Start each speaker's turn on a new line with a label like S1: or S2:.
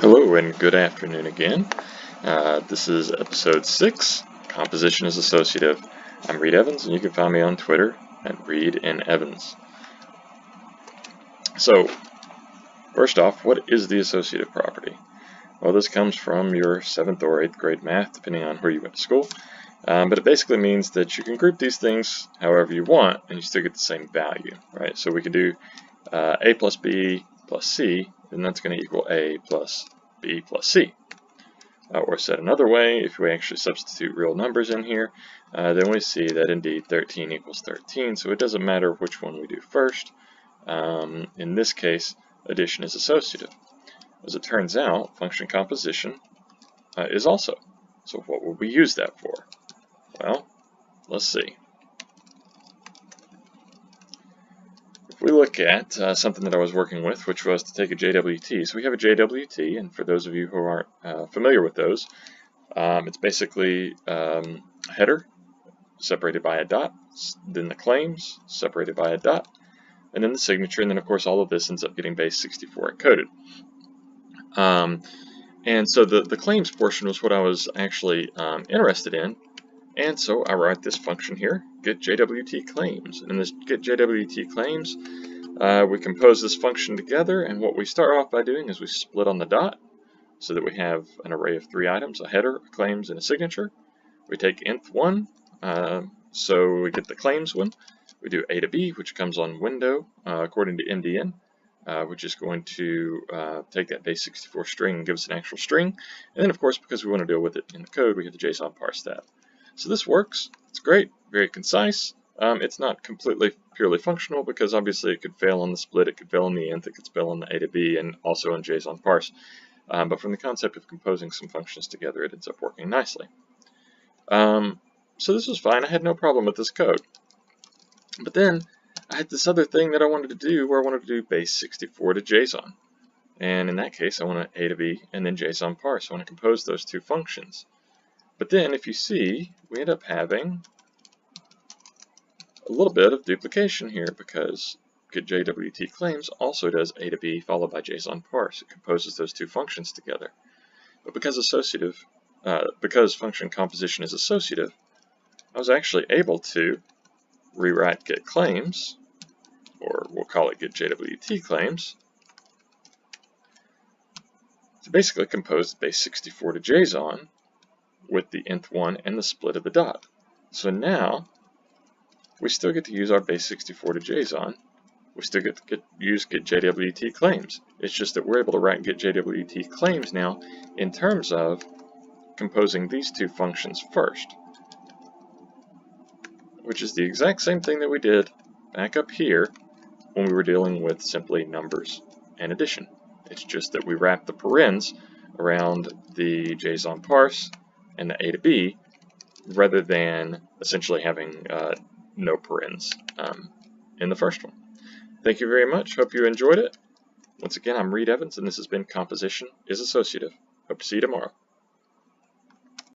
S1: Hello and good afternoon again. This is episode 6, Composition is Associative. I'm Reed Evans, and you can find me on Twitter at ReedNEvans. So, first off, what is the associative property? Well, this comes from your 7th or 8th grade math, depending on where you went to school. But it basically means that you can group these things however you want, and you still get the same value, right? So we could do A plus B plus C, and that's going to equal A plus B plus C. Or said another way, if we actually substitute real numbers in here, then we see that indeed 13 equals 13, so it doesn't matter which one we do first. In this case, addition is associative. As it turns out, function composition is also. So what would we use that for? Well, let's see. If we look at something that I was working with, which was to take a JWT. So we have a JWT, and for those of you who aren't familiar with those, it's basically a header separated by a dot, then the claims separated by a dot, and then the signature, and then of course all of this ends up getting base 64 encoded. And so the claims portion was what I was actually interested in. And so I write this function here, get JWT claims. And in this get JWT claims, we compose this function together, and what we start off by doing is we split on the dot so that we have an array of 3 items, a header, a claims, and a signature. We take nth one, so we get the claims one. We do A to B, which comes on window according to MDN, which is going to take that base 64 string and give us an actual string. And then of course, because we want to deal with it in the code, we have the JSON parse tab. So this works, it's great, very concise. It's not completely purely functional because obviously it could fail on the split, it could fail on the nth, it could fail on the A to B, and also on JSON parse. But from the concept of composing some functions together, it ends up working nicely. So this was fine, I had no problem with this code. But then I had this other thing that I wanted to do where I wanted to do base 64 to JSON. And in that case, I want A to B and then JSON parse. I want to compose those two functions. But then, if you see, we end up having a little bit of duplication here because get JWT claims also does A to B followed by JSON parse. It composes those two functions together. But because function composition is associative, I was actually able to rewrite get claims, or we'll call it get JWT claims, to basically compose base 64 to JSON with the nth one and the split of the dot. So now we still get to use our base 64 to JSON. We still get to use get JWT claims. It's just that we're able to write get JWT claims now in terms of composing these two functions first, which is the exact same thing that we did back up here when we were dealing with simply numbers and addition. It's just that we wrap the parens around the JSON parse and the A to B, rather than essentially having no parens in the first one. Thank you very much. Hope you enjoyed it. Once again, I'm Reed Evans, and this has been Composition is Associative. Hope to see you tomorrow.